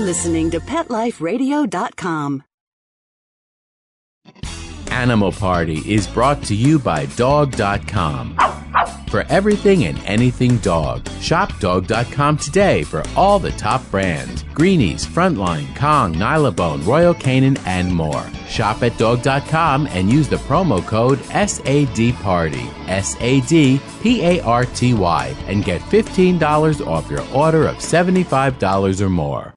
listening to PetLifeRadio.com. Animal Party is brought to you by Dog.com. For everything and anything dog, shop Dog.com today for all the top brands. Greenies, Frontline, Kong, Nylabone, Royal Canin, and more. Shop at Dog.com and use the promo code SADPARTY, SADPARTY, and get $15 off your order of $75 or more.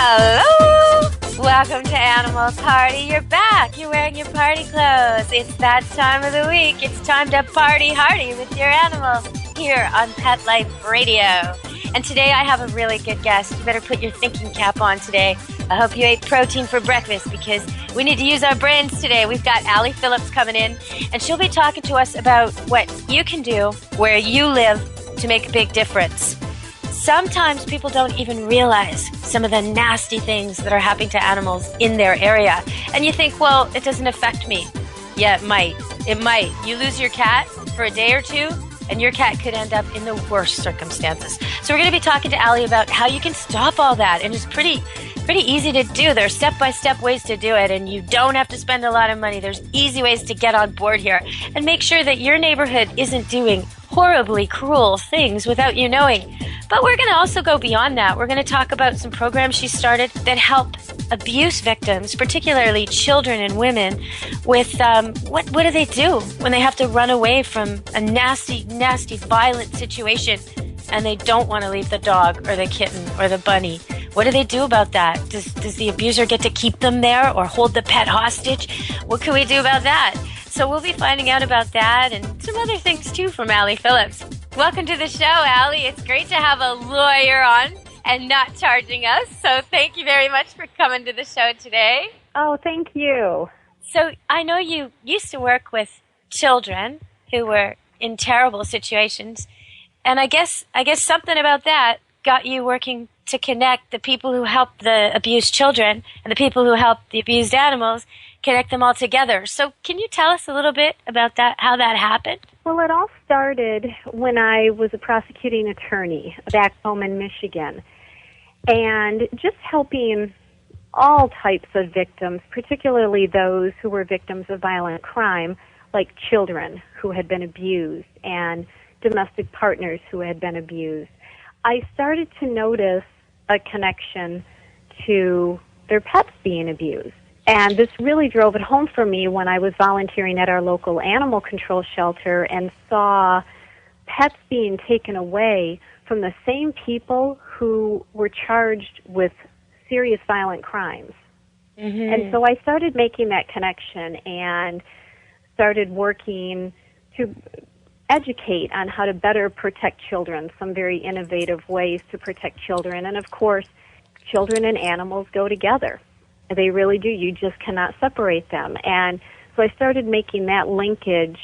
Hello! Welcome to Animal Party. You're back. You're wearing your party clothes. It's that time of the week. It's time to party hardy with your animals here on Pet Life Radio. And today I have a really good guest. You better put your thinking cap on today. I hope you ate protein for breakfast because we need to use our brains today. We've got Allie Phillips coming in, and she'll be talking to us about what you can do where you live to make a big difference. Sometimes people don't even realize some of the nasty things that are happening to animals in their area. And you think, well, it doesn't affect me. Yeah, it might. It might. You lose your cat for a day or two, and your cat could end up in the worst circumstances. So we're going to be talking to Allie about how you can stop all that. And it's pretty easy to do. There are step-by-step ways to do it, and you don't have to spend a lot of money. There's easy ways to get on board here and make sure that your neighborhood isn't doing horribly cruel things without you knowing. But we're going to also go beyond that. We're going to talk about some programs she started that help abuse victims, particularly children and women, with what do they do when they have to run away from a nasty, violent situation and they don't want to leave the dog or the kitten or the bunny? What do they do about that? Does the abuser get to keep them there or hold the pet hostage? What can we do about that? So we'll be finding out about that and some other things too from Allie Phillips. Welcome to the show, Allie. It's great to have a lawyer on and not charging us. So thank you very much for coming to the show today. Oh, thank you. So I know you used to work with children who were in terrible situations. And I guess something about that got you working to connect the people who help the abused children and the people who help the abused animals, connect them all together. So can you tell us a little bit about that, how that happened? Well, it all started when I was a prosecuting attorney back home in Michigan, and just helping all types of victims, particularly those who were victims of violent crime, like children who had been abused and domestic partners who had been abused. I started to notice a connection to their pets being abused. And this really drove it home for me when I was volunteering at our local animal control shelter and saw pets being taken away from the same people who were charged with serious violent crimes. Mm-hmm. And so I started making that connection and started working to educate on how to better protect children, some very innovative ways to protect children. And of course, children and animals go together. They really do. You just cannot separate them. And so I started making that linkage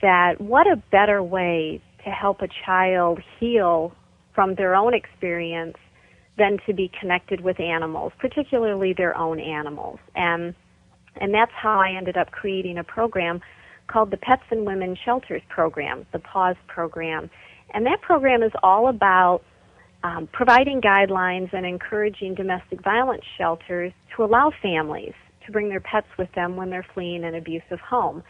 that what a better way to help a child heal from their own experience than to be connected with animals, particularly their own animals. And that's how I ended up creating a program called the Pets and Women Shelters Program, the PAWS program. And that program is all about providing guidelines and encouraging domestic violence shelters to allow families to bring their pets with them when they're fleeing an abusive home.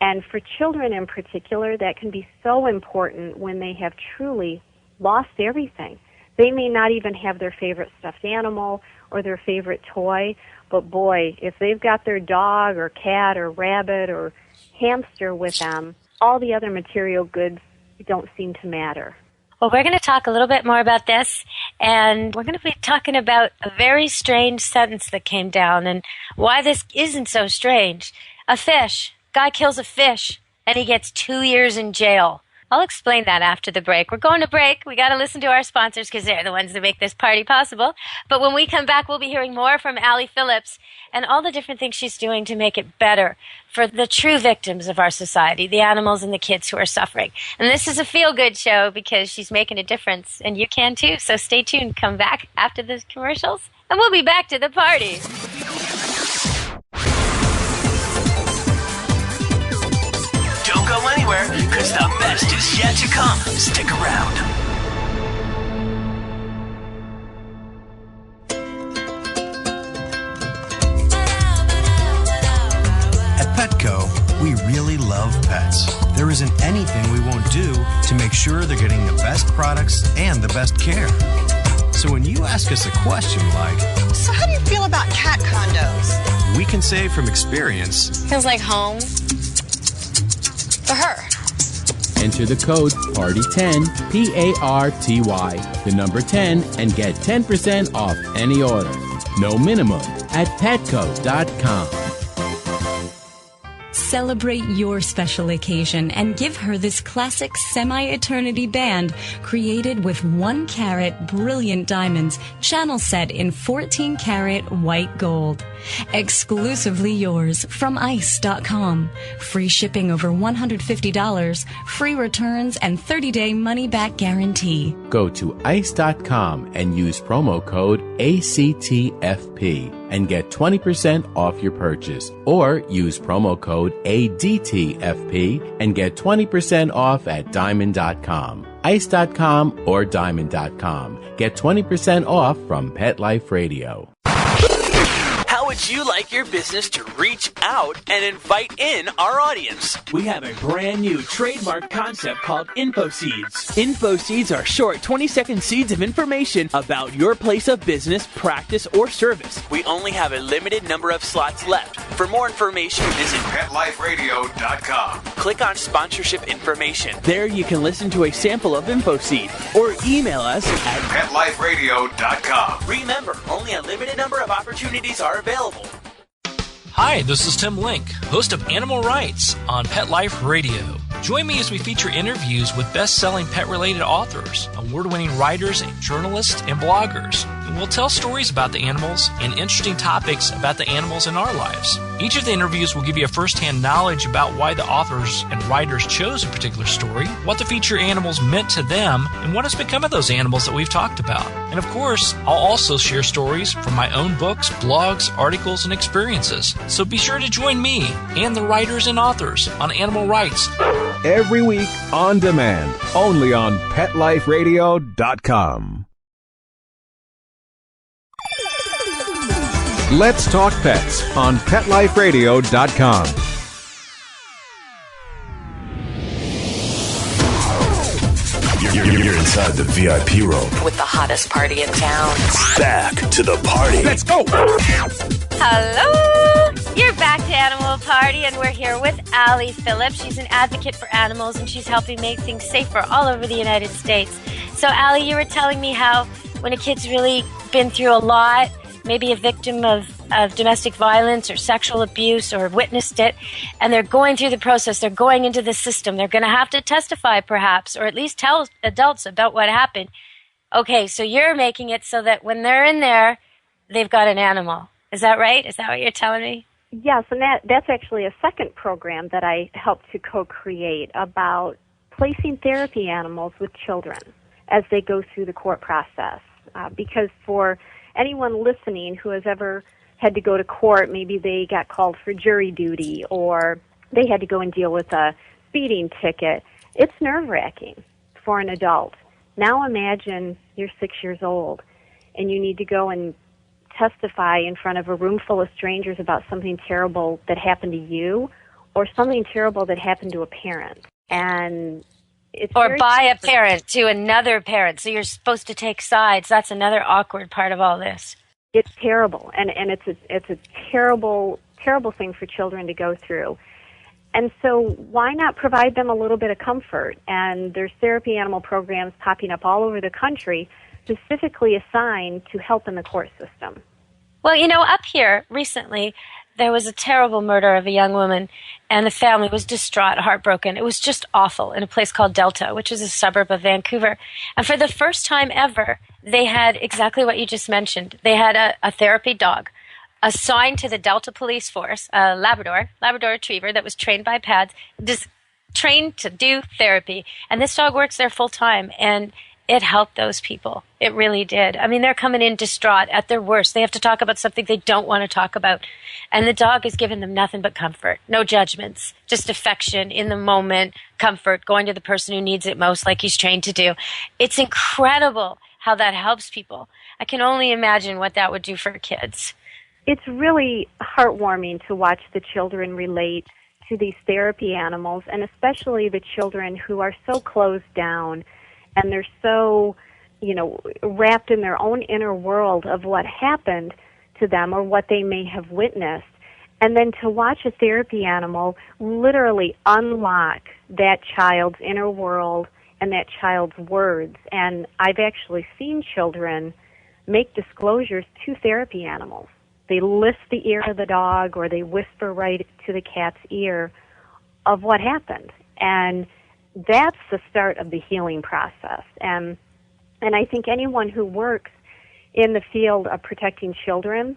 And for children in particular, that can be so important when they have truly lost everything. They may not even have their favorite stuffed animal or their favorite toy, but boy, if they've got their dog or cat or rabbit or hamster with them, all the other material goods don't seem to matter. Well, we're going to talk a little bit more about this, and we're going to be talking about a very strange sentence that came down and why this isn't so strange. A fish. Guy kills a fish, and he gets 2 years in jail. I'll explain that after the break. We're going to break. We got to listen to our sponsors because they're the ones that make this party possible. But when we come back, we'll be hearing more from Allie Phillips and all the different things she's doing to make it better for the true victims of our society, the animals and the kids who are suffering. And this is a feel-good show because she's making a difference, and you can too. So stay tuned. Come back after the commercials, and we'll be back to the party. best is yet to come. Stick around. At Petco, we really love pets. There isn't anything we won't do to make sure they're getting the best products and the best care. So when you ask us a question like, so how do you feel about cat condos? We can say from experience, feels like home for her. Enter the code PARTY10, PARTY, the number 10, and get 10% off any order. No minimum at petco.com. Celebrate your special occasion and give her this classic semi-eternity band created with 1-carat brilliant diamonds, channel set in 14-carat white gold. Exclusively yours from ice.com. Free shipping over $150, free returns, and 30-day money-back guarantee. Go to ice.com and use promo code ACTFP and get 20% off your purchase. Or use promo code ADTFP and get 20% off at diamond.com. Ice.com or diamond.com. Get 20% off from Pet Life Radio. How would you like your business to reach out and invite in our audience? We have a brand new trademark concept called Info Seeds. Info Seeds are short 20-second seeds of information about your place of business, practice, or service. We only have a limited number of slots left. For more information, visit PetLifeRadio.com. Click on sponsorship information. There you can listen to a sample of Info Seed or email us at PetLifeRadio.com. Remember, only a limited number of opportunities are available. Hi, this is Tim Link, host of Animal Rights on Pet Life Radio. Join me as we feature interviews with best-selling pet-related authors, award-winning writers, journalists, and bloggers. And we'll tell stories about the animals and interesting topics about the animals in our lives. Each of the interviews will give you a first-hand knowledge about why the authors and writers chose a particular story, what the featured animals meant to them, and what has become of those animals that we've talked about. And of course, I'll also share stories from my own books, blogs, articles, and experiences. So be sure to join me and the writers and authors on Animal Rights. Every week on demand, only on PetLifeRadio.com. Let's Talk Pets on PetLifeRadio.com. You're inside the VIP room with the hottest party in town. Back to the party. Let's go! Hello! You're back to Animal Party, and we're here with Allie Phillips. She's an advocate for animals, and she's helping make things safer all over the United States. So, Allie, you were telling me how when a kid's really been through a lot, maybe a victim of domestic violence or sexual abuse or witnessed it, and they're going through the process, they're going into the system, they're going to have to testify perhaps, or at least tell adults about what happened. Okay, so you're making it so that when they're in there, they've got an animal. Is that right? Is that what you're telling me? Yes, and that's actually a second program that I helped to co-create about placing therapy animals with children as they go through the court process. Because for anyone listening who has ever had to go to court, maybe they got called for jury duty or they had to go and deal with a speeding ticket, it's nerve-wracking for an adult. Now imagine you're 6 years old and you need to go and testify in front of a room full of strangers about something terrible that happened to you or something terrible that happened to a parent. And it's or by a parent to another parent. So you're supposed to take sides. That's another awkward part of all this. It's terrible, and it's a terrible thing for children to go through. And so why not provide them a little bit of comfort? And there's therapy animal programs popping up all over the country specifically assigned to help in the court system. Well, you know, up here recently, there was a terrible murder of a young woman, and the family was distraught, heartbroken. It was just awful in a place called Delta, which is a suburb of Vancouver. And for the first time ever, they had exactly what you just mentioned. They had a therapy dog assigned to the Delta Police Force, a Labrador Retriever that was trained by PADS, just trained to do therapy. And this dog works there full time. And it helped those people. It really did. I mean, they're coming in distraught at their worst. They have to talk about something they don't want to talk about. And the dog is giving them nothing but comfort. No judgments. Just affection in the moment, comfort, going to the person who needs it most like he's trained to do. It's incredible how that helps people. I can only imagine what that would do for kids. It's really heartwarming to watch the children relate to these therapy animals, and especially the children who are so closed down and they're so, wrapped in their own inner world of what happened to them or what they may have witnessed. And then to watch a therapy animal literally unlock that child's inner world and that child's words. And I've actually seen children make disclosures to therapy animals. They lift the ear of the dog or they whisper right to the cat's ear of what happened. And that's the start of the healing process. And I think anyone who works in the field of protecting children,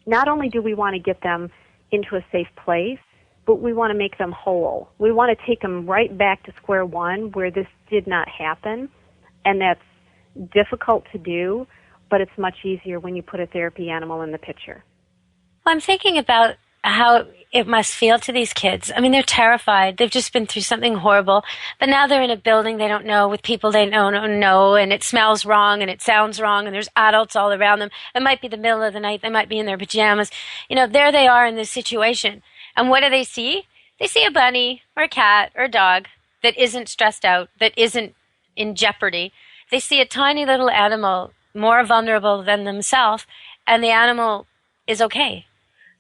not only do we want to get them into a safe place, but we want to make them whole. We want to take them right back to square one where this did not happen. And that's difficult to do, but it's much easier when you put a therapy animal in the picture. Well, I'm thinking about how it must feel to these kids. I mean, they're terrified. They've just been through something horrible. But now they're in a building they don't know with people they don't know, and it smells wrong and it sounds wrong, and there's adults all around them. It might be the middle of the night. They might be in their pajamas. There they are in this situation. And what do they see? They see a bunny or a cat or a dog that isn't stressed out, that isn't in jeopardy. They see a tiny little animal more vulnerable than themselves, and the animal is okay.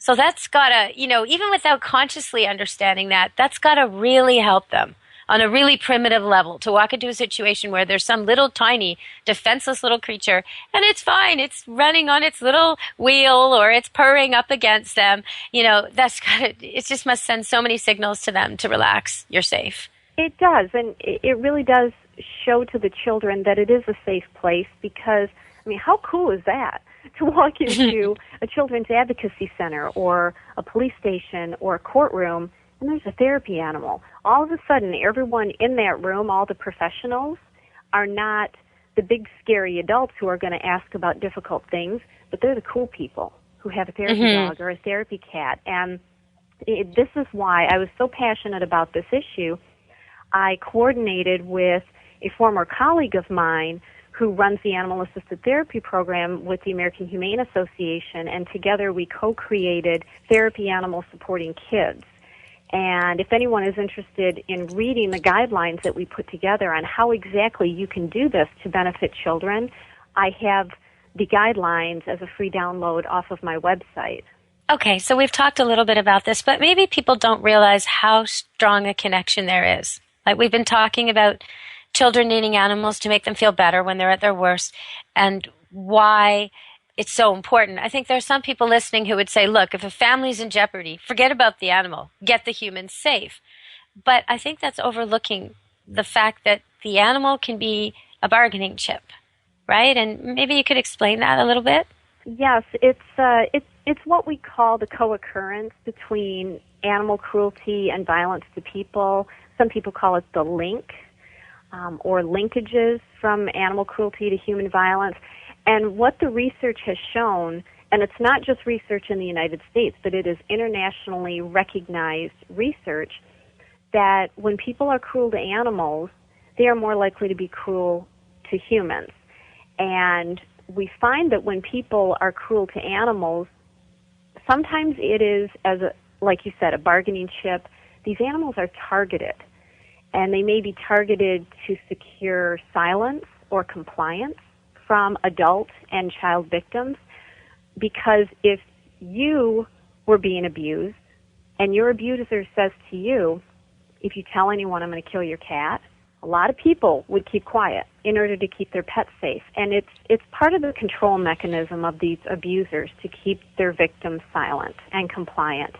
So that's got to, even without consciously understanding that, that's got to really help them on a really primitive level to walk into a situation where there's some little tiny defenseless little creature and it's fine. It's running on its little wheel or it's purring up against them. It just must send so many signals to them to relax. You're safe. It does. And it really does show to the children that it is a safe place because, how cool is that? To walk into a children's advocacy center or a police station or a courtroom, and there's a therapy animal. All of a sudden, everyone in that room, all the professionals, are not the big, scary adults who are going to ask about difficult things, but they're the cool people who have a therapy dog or a therapy cat. And this is why I was so passionate about this issue. I coordinated with a former colleague of mine who runs the Animal Assisted Therapy Program with the American Humane Association, and together we co-created Therapy Animal Supporting Kids. And if anyone is interested in reading the guidelines that we put together on how exactly you can do this to benefit children, I have the guidelines as a free download off of my website. Okay, so we've talked a little bit about this, but maybe people don't realize how strong a connection there is. Like we've been talking about children needing animals to make them feel better when they're at their worst, and why it's so important. I think there are some people listening who would say, look, if a family's in jeopardy, forget about the animal, get the human safe. But I think that's overlooking the fact that the animal can be a bargaining chip, right? And maybe you could explain that a little bit? Yes, it's what we call the co-occurrence between animal cruelty and violence to people. Some people call it the link. Or linkages from animal cruelty to human violence. And what the research has shown, and it's not just research in the United States, but it is internationally recognized research, that when people are cruel to animals, they are more likely to be cruel to humans. And we find that when people are cruel to animals, sometimes it is, like you said, a bargaining chip. These animals are targeted. And they may be targeted to secure silence or compliance from adult and child victims, because if you were being abused and your abuser says to you, if you tell anyone I'm going to kill your cat, a lot of people would keep quiet in order to keep their pets safe. And it's part of the control mechanism of these abusers to keep their victims silent and compliant.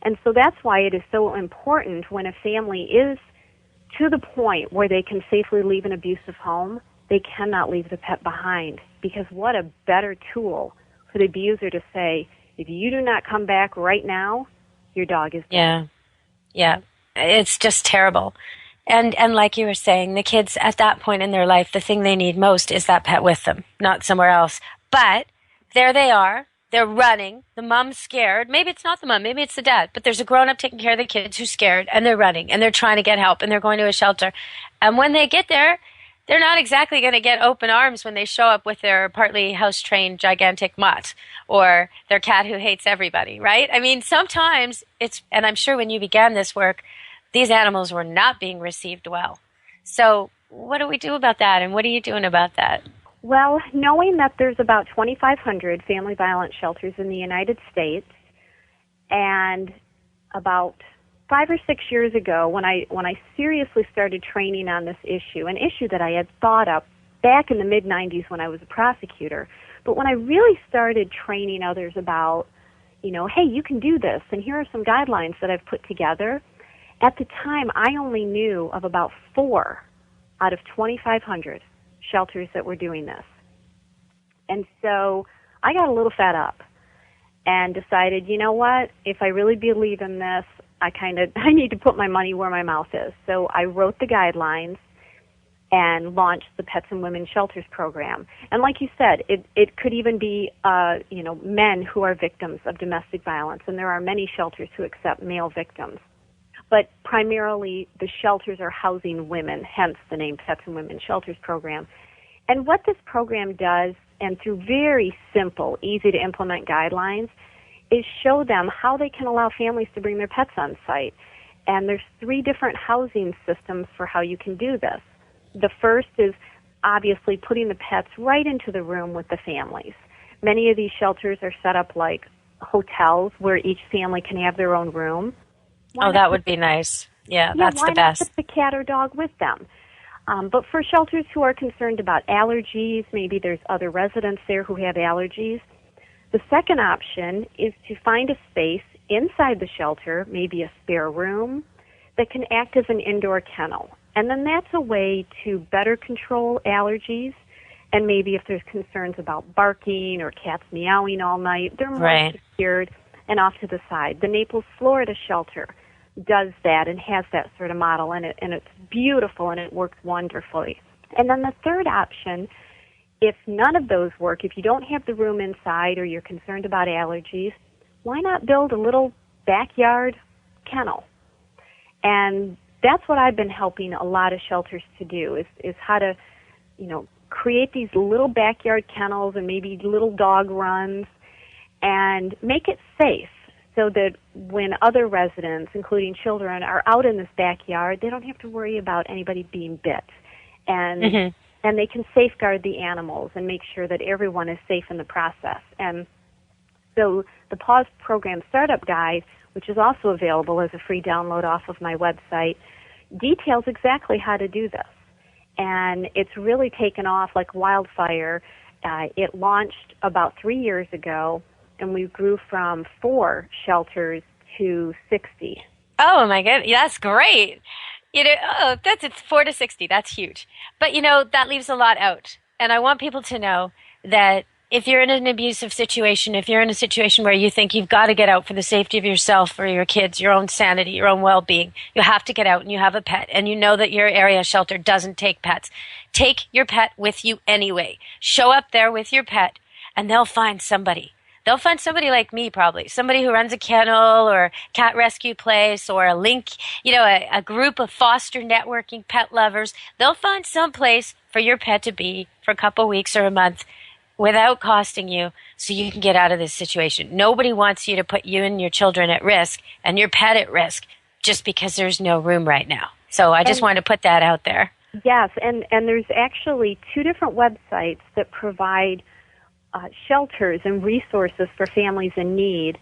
And so that's why it is so important when a family is to the point where they can safely leave an abusive home, they cannot leave the pet behind. Because what a better tool for the abuser to say, if you do not come back right now, your dog is dead. Yeah. It's just terrible. And like you were saying, the kids at that point in their life, the thing they need most is that pet with them, not somewhere else. But there they are. They're running. The mom's scared. Maybe it's not the mom. Maybe it's the dad. But there's a grown-up taking care of the kids who's scared, and they're running, and they're trying to get help, and they're going to a shelter. And when they get there, they're not exactly going to get open arms when they show up with their partly house-trained gigantic mutt or their cat who hates everybody, right? I mean, sometimes it's, and I'm sure when you began this work, these animals were not being received well. So what do we do about that, and what are you doing about that? Well, knowing that there's about 2,500 family violence shelters in the United States, and about 5 or 6 years ago, when I seriously started training on this issue, an issue that I had thought up back in the mid-'90s when I was a prosecutor, but when I really started training others about, hey, you can do this, and here are some guidelines that I've put together, at the time I only knew of about 4 out of 2,500 shelters that were doing this. And so I got a little fed up and decided, you know what, if I really believe in this, I need to put my money where my mouth is. So I wrote the guidelines and launched the Pets and Women Shelters program. And like you said, it could even be, men who are victims of domestic violence, and there are many shelters who accept male victims. But primarily the shelters are housing women, hence the name Pets and Women Shelters program. And what this program does, and through very simple, easy to implement guidelines, is show them how they can allow families to bring their pets on site. And there's 3 different housing systems for how you can do this. The first is obviously putting the pets right into the room with the families. Many of these shelters are set up like hotels where each family can have their own room. That would be nice. Yeah, that's the best. Why not put the cat or dog with them? But for shelters who are concerned about allergies, maybe there's other residents there who have allergies, the second option is to find a space inside the shelter, maybe a spare room, that can act as an indoor kennel. And then that's a way to better control allergies, and maybe if there's concerns about barking or cats meowing all night, they're more secured and off to the side. The Naples, Florida shelter does that and has that sort of model, and it's beautiful and it works wonderfully. And then the third option, if none of those work, if you don't have the room inside or you're concerned about allergies, why not build a little backyard kennel? And that's what I've been helping a lot of shelters to do, is how to, create these little backyard kennels and maybe little dog runs and make it safe, so that when other residents, including children, are out in this backyard, they don't have to worry about anybody being bit. And and they can safeguard the animals and make sure that everyone is safe in the process. And so the PAWS Program Startup Guide, which is also available as a free download off of my website, details exactly how to do this. And it's really taken off like wildfire. It launched about 3 years ago, and we grew from 4 shelters to 60. Oh my goodness, that's great. It's 4 to 60. That's huge. But that leaves a lot out. And I want people to know that if you're in an abusive situation, if you're in a situation where you think you've got to get out for the safety of yourself or your kids, your own sanity, your own well-being, you have to get out and you have a pet, and you know that your area shelter doesn't take pets. Take your pet with you anyway. Show up there with your pet, and they'll find somebody. They'll find somebody like me, probably. Somebody who runs a kennel or cat rescue place or a link, a group of foster networking pet lovers. They'll find some place for your pet to be for a couple weeks or a month without costing you, so you can get out of this situation. Nobody wants you to put you and your children at risk and your pet at risk just because there's no room right now. So I just wanted to put that out there. Yes, and there's actually 2 different websites that provide shelters and resources for families in need.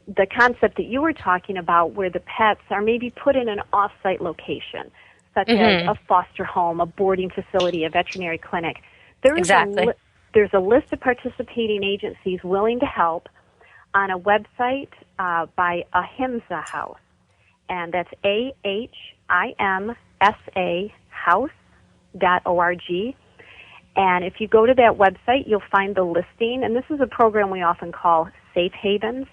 The concept that you were talking about, where the pets are maybe put in an off-site location, such as a foster home, a boarding facility, a veterinary clinic. There's a list of participating agencies willing to help on a website by Ahimsa House, and that's AHIMSA house.org. And if you go to that website, you'll find the listing, and this is a program we often call Safe Havens.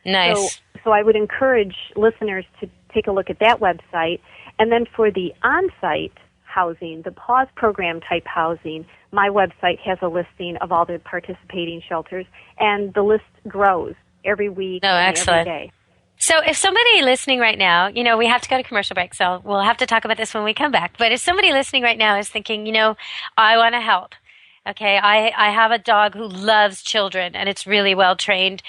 Nice. So I would encourage listeners take a look at that website. And then for the on-site housing, the pause program type housing, my website has a listing of all the participating shelters, and the list grows every week and every day. So if somebody listening right now, we have to go to commercial break, so we'll have to talk about this when we come back. But if somebody listening right now is thinking, I want to help. Okay, I have a dog who loves children and it's really well trained.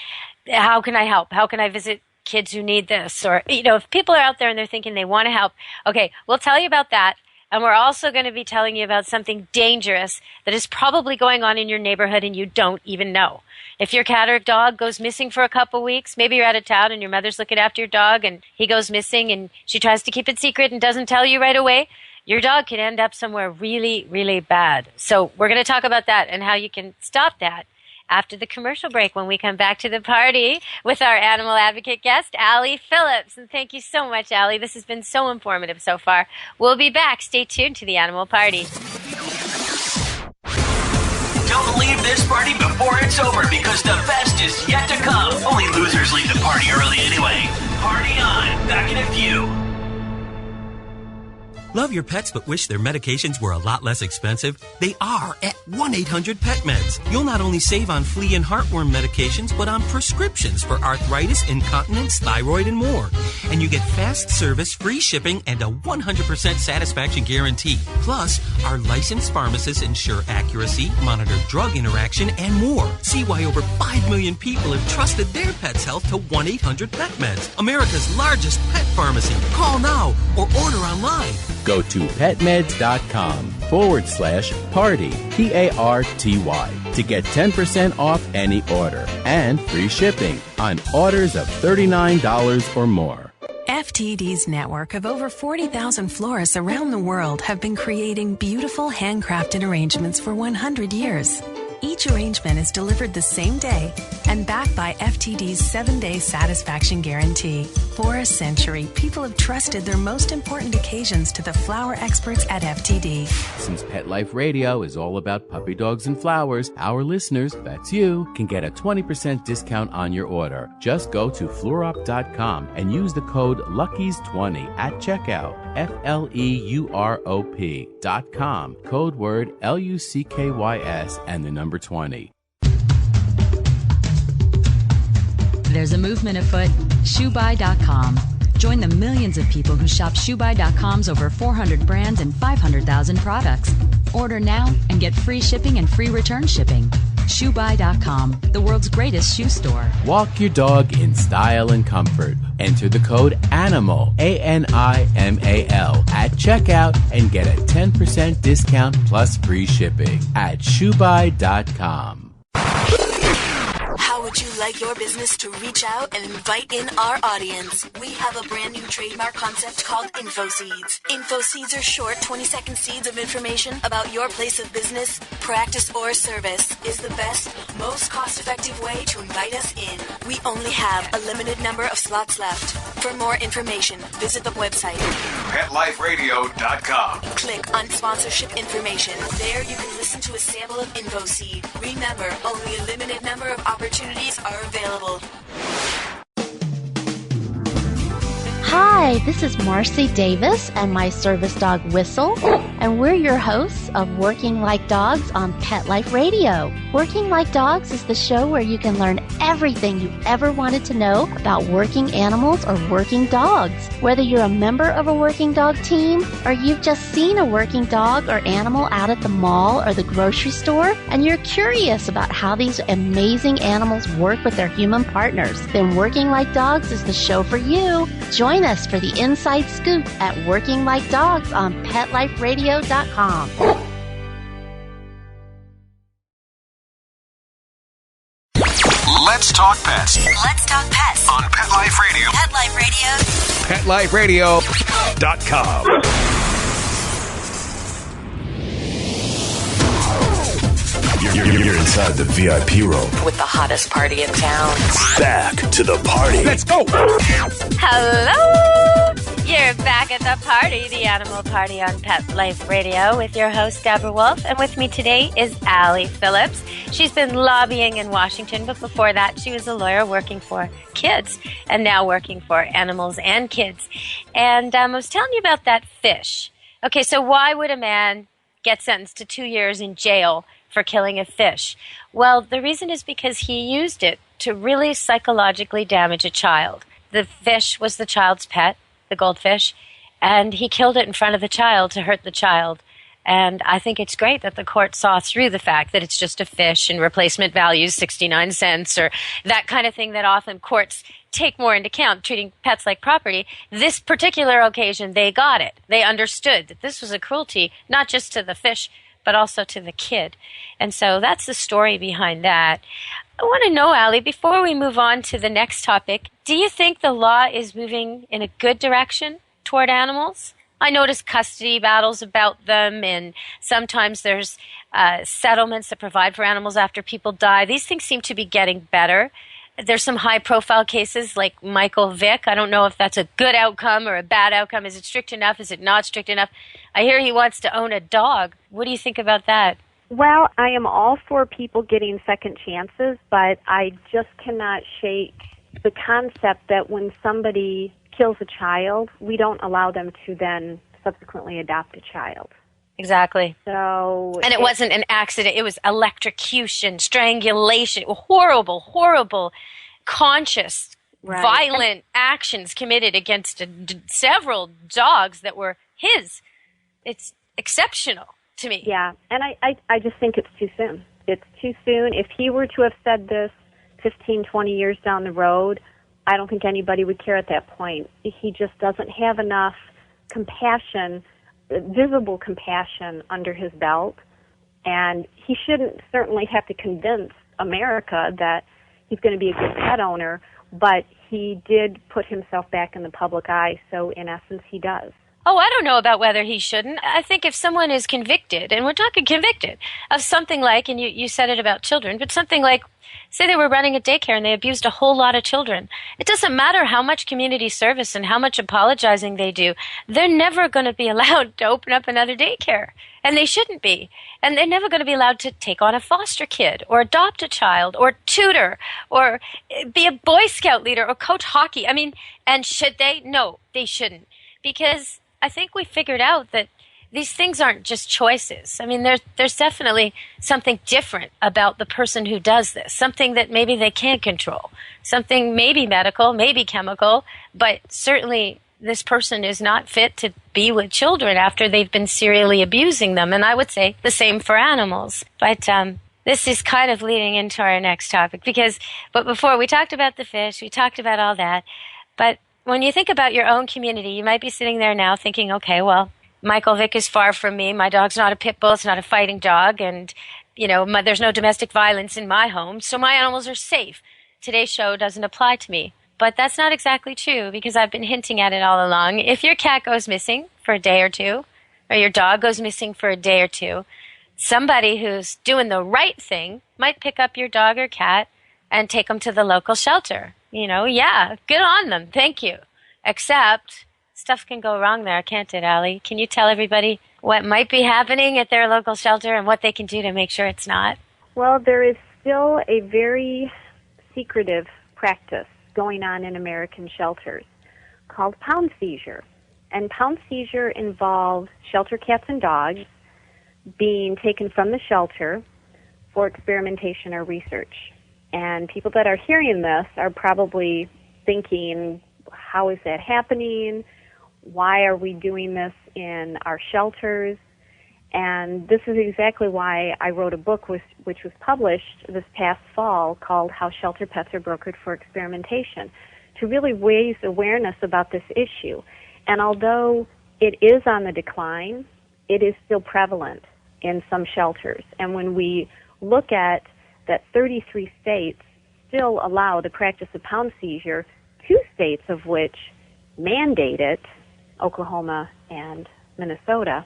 How can I help? How can I visit kids who need this? Or, if people are out there and they're thinking they want to help, okay, we'll tell you about that. And we're also going to be telling you about something dangerous that is probably going on in your neighborhood and you don't even know. If your cat or dog goes missing for a couple weeks, maybe you're out of town and your mother's looking after your dog and he goes missing and she tries to keep it secret and doesn't tell you right away, your dog can end up somewhere really, really bad. So we're going to talk about that and how you can stop that after the commercial break when we come back to the party with our animal advocate guest, Allie Phillips. And thank you so much, Allie. This has been so informative so far. We'll be back. Stay tuned to the Animal Party. Don't leave this party before it's over because the best is yet to come. Only losers leave the party early anyway. Party on. Back in a few. Love your pets but wish their medications were a lot less expensive? They are at 1-800-PET-MEDS. You'll not only save on flea and heartworm medications, but on prescriptions for arthritis, incontinence, thyroid, and more. And you get fast service, free shipping, and a 100% satisfaction guarantee. Plus, our licensed pharmacists ensure accuracy, monitor drug interaction, and more. See why over 5 million people have trusted their pet's health to 1-800-PET-MEDS, America's largest pet pharmacy. Call now or order online. Go to petmeds.com/party, PARTY, to get 10% off any order and free shipping on orders of $39 or more. FTD's network of over 40,000 florists around the world have been creating beautiful handcrafted arrangements for 100 years. Each arrangement is delivered the same day and backed by FTD's 7-day satisfaction guarantee. For a century, people have trusted their most important occasions to the flower experts at FTD. Since Pet Life Radio is all about puppy dogs and flowers, our listeners, that's you, can get a 20% discount on your order. Just go to fluorop.com and use the code LUCKIES20 at checkout. FLEUROP.com. Code word LUCKYS and the number 20. There's a movement afoot. ShoeBuy.com. Join the millions of people who shop ShoeBuy.com's over 400 brands and 500,000 products. Order now and get free shipping and free return shipping. ShoeBuy.com, the world's greatest shoe store. Walk your dog in style and comfort. Enter the code ANIMAL, ANIMAL, at checkout and get a 10% discount plus free shipping at ShoeBuy.com. How would you like your business to reach out and invite in our audience? We have a brand new trademark concept called InfoSeeds. InfoSeeds are short 20-second seeds of information about your place of business, practice, or service. Is the best, most cost-effective way to invite us in. We only have a limited number of slots left. For more information, visit the website PetLifeRadio.com. Click on sponsorship information. There you can listen to a sample of InfoSeed. Remember, only a limited number of opportunities are available. Hi, this is Marcy Davis and my service dog Whistle, and we're your hosts of Working Like Dogs on Pet Life Radio. Working Like Dogs is the show where you can learn everything you ever wanted to know about working animals or working dogs. Whether you're a member of a working dog team or you've just seen a working dog or animal out at the mall or the grocery store and you're curious about how these amazing animals work with their human partners, then Working Like Dogs is the show for you. Join us for the inside scoop at Working Like Dogs on PetLifeRadio.com. Let's talk pets. Let's talk pets On Pet Life Radio. Pet Life Radio. PetLifeRadio.com. You're inside the VIP room. With the hottest party in town. Back to the party. Let's go. Hello. You're back at the party, the Animal Party on Pet Life Radio with your host, Deborah Wolf. And with me today is Allie Phillips. She's been lobbying in Washington, but before that, she was a lawyer working for kids and now working for animals and kids. And I was telling you about that fish. Okay, so why would a man get sentenced to 2 years in jail for killing a fish? Well, the reason is because he used it to really psychologically damage a child. The fish was the child's pet, the goldfish, and he killed it in front of the child to hurt the child. And I think it's great that the court saw through the fact that it's just a fish and replacement value 69 cents or that kind of thing that often courts take more into account, treating pets like property. This particular occasion, they got it. They understood that this was a cruelty, not just to the fish, but also to the kid. And so that's the story behind that. I want to know, Allie, before we move on to the next topic, do you think the law is moving in a good direction toward animals? I notice custody battles about them, and sometimes there's settlements that provide for animals after people die. These things seem to be getting better. There's some high-profile cases like Michael Vick. I don't know if that's a good outcome or a bad outcome. Is it strict enough? Is it not strict enough? I hear he wants to own a dog. What do you think about that? Well, I am all for people getting second chances, but I just cannot shake the concept that when somebody kills a child, we don't allow them to then subsequently adopt a child. Exactly. And it wasn't an accident. It was electrocution, strangulation, horrible, horrible, conscious, violent actions committed against several dogs that were his. It's exceptional to me. Yeah, and I just think it's too soon. It's too soon. If he were to have said this 15, 20 years down the road, I don't think anybody would care at that point. He just doesn't have enough compassion, visible compassion under his belt, and he shouldn't certainly have to convince America that he's going to be a good pet owner, but he did put himself back in the public eye, so in essence he does. Oh, I don't know about whether he shouldn't. I think if someone is convicted, and we're talking convicted, of something like, and you said it about children, but something like, say they were running a daycare and they abused a whole lot of children. It doesn't matter how much community service and how much apologizing they do. They're never going to be allowed to open up another daycare. And they shouldn't be. And they're never going to be allowed to take on a foster kid or adopt a child or tutor or be a Boy Scout leader or coach hockey. I mean, and should they? No, they shouldn't. Because I think we figured out that these things aren't just choices. I mean, there's definitely something different about the person who does this, something that maybe they can't control, something maybe medical, maybe chemical, but certainly this person is not fit to be with children after they've been serially abusing them. And I would say the same for animals. But this is kind of leading into our next topic but before we talked about the fish, we talked about all that. But when you think about your own community, you might be sitting there now thinking, okay, well, Michael Vick is far from me. My dog's not a pit bull. It's not a fighting dog. And, there's no domestic violence in my home, so my animals are safe. Today's show doesn't apply to me. But that's not exactly true because I've been hinting at it all along. If your cat goes missing for a day or two, or your dog goes missing for a day or two, somebody who's doing the right thing might pick up your dog or cat and take them to the local shelter. Yeah, good on them. Thank you. Except stuff can go wrong there, can't it, Allie? Can you tell everybody what might be happening at their local shelter and what they can do to make sure it's not? Well, there is still a very secretive practice going on in American shelters called pound seizure. And pound seizure involves shelter cats and dogs being taken from the shelter for experimentation or research. And people that are hearing this are probably thinking, how is that happening? Why are we doing this in our shelters? And this is exactly why I wrote a book which was published this past fall called How Shelter Pets Are Brokered for Experimentation, to really raise awareness about this issue. And although it is on the decline, it is still prevalent in some shelters. And when we look at that 33 states still allow the practice of pound seizure, 2 states of which mandate it, Oklahoma and Minnesota,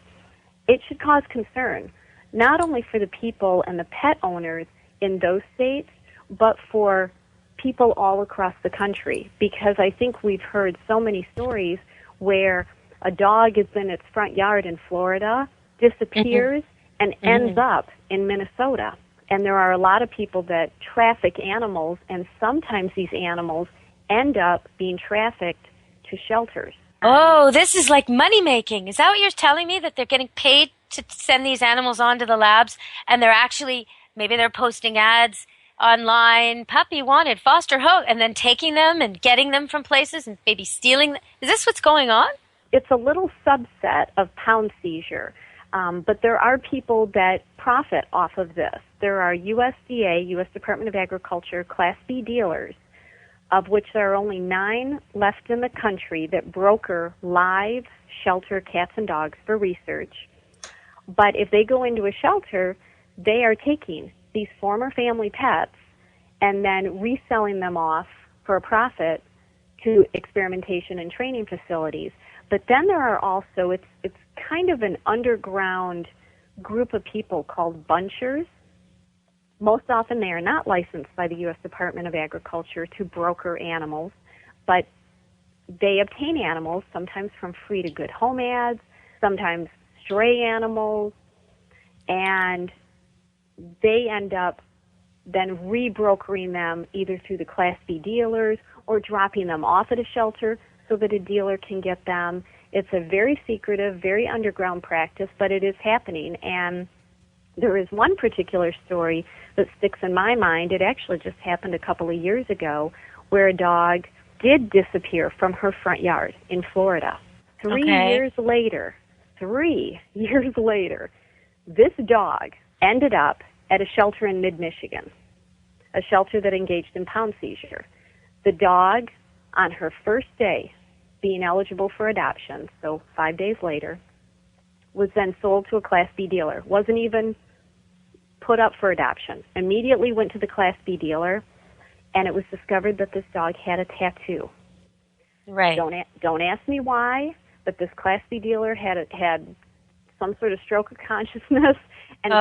it should cause concern, not only for the people and the pet owners in those states, but for people all across the country, because I think we've heard so many stories where a dog is in its front yard in Florida, disappears, and ends up in Minnesota. And there are a lot of people that traffic animals, and sometimes these animals end up being trafficked to shelters. Oh, this is like money making. Is that what you're telling me, that they're getting paid to send these animals on to the labs, and they're actually, maybe they're posting ads online, puppy wanted, foster home, and then taking them and getting them from places and maybe stealing them? Is this what's going on? It's a little subset of pound seizure, but there are people that profit off of this. There are USDA, U.S. Department of Agriculture, Class B dealers, of which there are only 9 left in the country that broker live shelter cats and dogs for research. But if they go into a shelter, they are taking these former family pets and then reselling them off for a profit to experimentation and training facilities. But then there are also, it's kind of an underground group of people called bunchers. Most often they are not licensed by the U.S. Department of Agriculture to broker animals, but they obtain animals, sometimes from free to good home ads, sometimes stray animals, and they end up then rebrokering them either through the Class B dealers or dropping them off at a shelter so that a dealer can get them. It's a very secretive, very underground practice, but it is happening. And there is one particular story that sticks in my mind. It actually just happened a couple of years ago where a dog did disappear from her front yard in Florida. 3 years later, this dog ended up at a shelter in mid-Michigan, a shelter that engaged in pound seizure. The dog, on her first day being eligible for adoption, so 5 days later, was then sold to a Class B dealer. Wasn't even put up for adoption. Immediately went to the Class B dealer, and it was discovered that this dog had a tattoo. Right. Don't ask me why, but this Class B dealer had some sort of stroke of consciousness and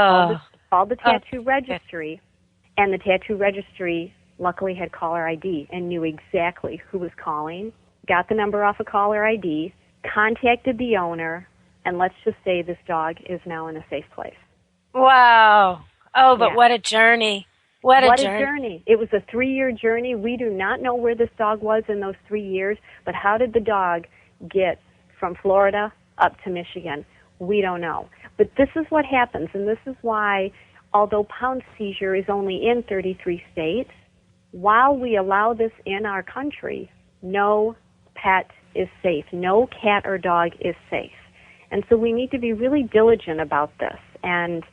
called the tattoo registry, and the tattoo registry luckily had caller ID and knew exactly who was calling, got the number off of caller ID, contacted the owner, and let's just say this dog is now in a safe place. Wow. Oh, but what a journey. What a journey. It was a 3-year journey. We do not know where this dog was in those 3 years, but how did the dog get from Florida up to Michigan? We don't know. But this is what happens, and this is why, although pound seizure is only in 33 states, while we allow this in our country, no pet is safe. No cat or dog is safe. And so we need to be really diligent about this and,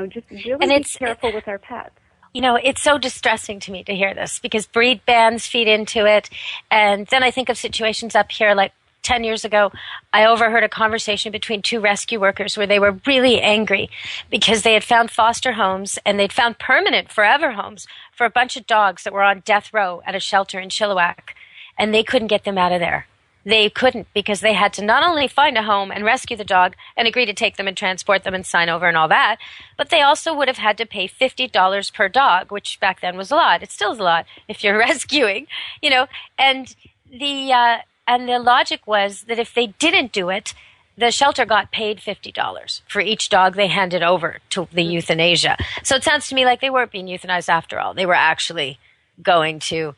just really be careful with our pets. It's so distressing to me to hear this because breed bans feed into it. And then I think of situations up here like 10 years ago, I overheard a conversation between 2 rescue workers where they were really angry because they had found foster homes and they'd found permanent forever homes for a bunch of dogs that were on death row at a shelter in Chilliwack, and they couldn't get them out of there. They couldn't because they had to not only find a home and rescue the dog and agree to take them and transport them and sign over and all that, but they also would have had to pay $50 per dog, which back then was a lot. It still is a lot if you're rescuing, and the logic was that if they didn't do it, the shelter got paid $50 for each dog they handed over to the euthanasia. So it sounds to me like they weren't being euthanized after all. They were actually going to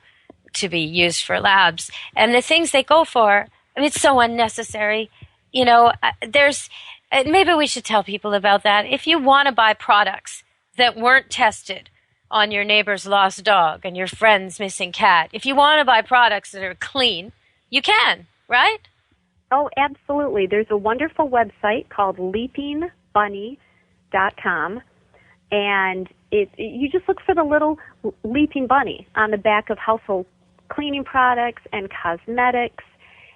be used for labs. And the things they go for, it's so unnecessary. Maybe we should tell people about that. If you want to buy products that weren't tested on your neighbor's lost dog and your friend's missing cat, if you want to buy products that are clean, you can, right? Oh, absolutely. There's a wonderful website called leapingbunny.com, and you just look for the little leaping bunny on the back of household cleaning products and cosmetics,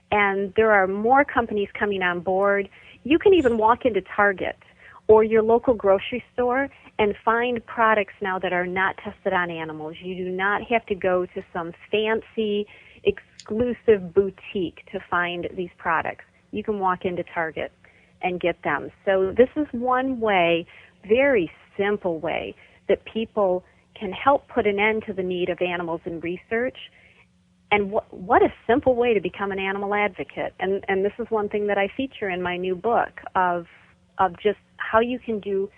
and there are more companies coming on board. You can even walk into Target or your local grocery store and find products now that are not tested on animals. You do not have to go to some fancy, exclusive boutique to find these products. You can walk into Target and get them. So this is one way, very simple way, that people can help put an end to the need of animals in research And what a simple way to become an animal advocate. And this is one thing that I feature in my new book of just how you can do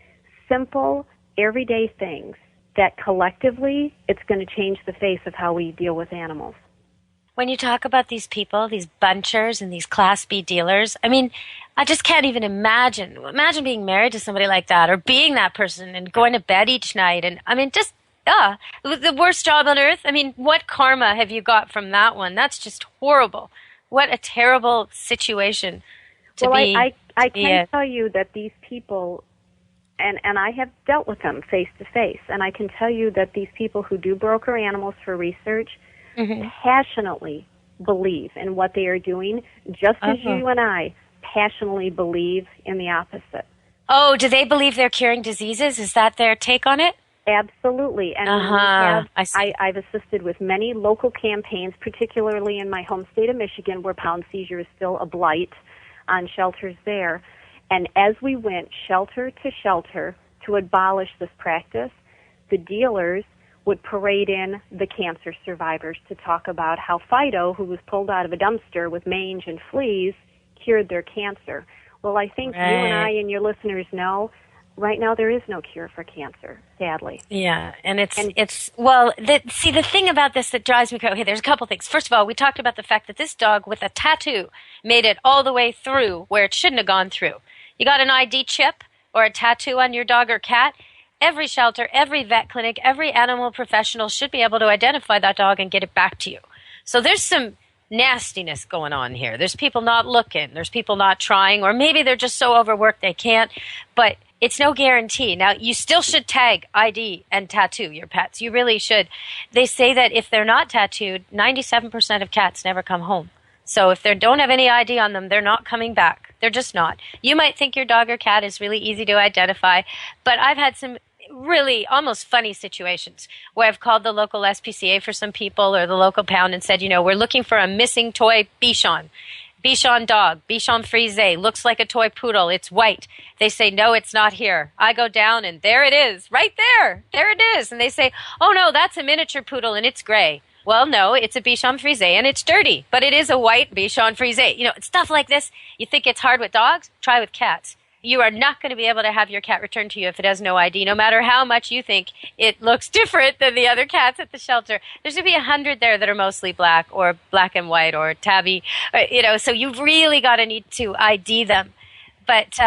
simple, everyday things that collectively it's going to change the face of how we deal with animals. When you talk about these people, these bunchers and these Class B dealers, I mean, I just can't even imagine. Imagine being married to somebody like that or being that person and going to bed each night. And I mean, just, the worst job on earth. I mean, what karma have you got from that one? That's just horrible. What a terrible situation to be. Well, I can tell you that these people, and I have dealt with them face to face, and I can tell you that these people who do broker animals for research passionately believe in what they are doing, just as you and I passionately believe in the opposite. Oh, do they believe they're curing diseases? Is that their take on it? Absolutely. And I've assisted with many local campaigns, particularly in my home state of Michigan, where pound seizure is still a blight on shelters there. And as we went shelter to shelter to abolish this practice, the dealers would parade in the cancer survivors to talk about how Fido, who was pulled out of a dumpster with mange and fleas, cured their cancer. Well, I think you and I and your listeners know right now there is no cure for cancer, sadly. Yeah, and the thing about this that drives me crazy, okay, there's a couple things. First of all, we talked about the fact that this dog with a tattoo made it all the way through where it shouldn't have gone through. You got an ID chip or a tattoo on your dog or cat, every shelter, every vet clinic, every animal professional should be able to identify that dog and get it back to you. So there's some nastiness going on here. There's people not looking. There's people not trying, or maybe they're just so overworked they can't. But it's no guarantee. Now, you still should tag, ID, and tattoo your pets. You really should. They say that if they're not tattooed, 97% of cats never come home. So if they don't have any ID on them, they're not coming back. They're just not. You might think your dog or cat is really easy to identify, but I've had some really almost funny situations where I've called the local SPCA for some people or the local pound and said, we're looking for a missing toy Bichon dog, Bichon Frise, looks like a toy poodle. It's white. They say, no, it's not here. I go down and there it is, right there. There it is. And they say, oh no, that's a miniature poodle and it's gray. Well, no, it's a Bichon Frise and it's dirty, but it is a white Bichon Frise. Stuff like this. You think it's hard with dogs? Try with cats. You are not going to be able to have your cat returned to you if it has no ID, no matter how much you think it looks different than the other cats at the shelter. There's going to be 100 there that are mostly black or black and white or tabby, so you've really got to need to ID them. But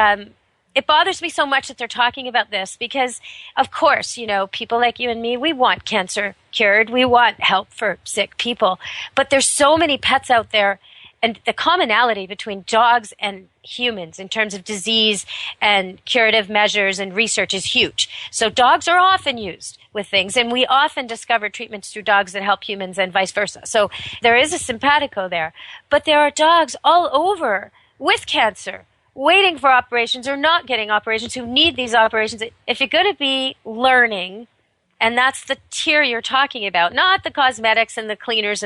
it bothers me so much that they're talking about this because, of course, people like you and me, we want cancer cured. We want help for sick people. But there's so many pets out there. And the commonality between dogs and humans in terms of disease and curative measures and research is huge. So dogs are often used with things, and we often discover treatments through dogs that help humans and vice versa. So there is a simpatico there. But there are dogs all over with cancer waiting for operations or not getting operations who need these operations. If you're going to be learning, and that's the tier you're talking about, not the cosmetics and the cleaners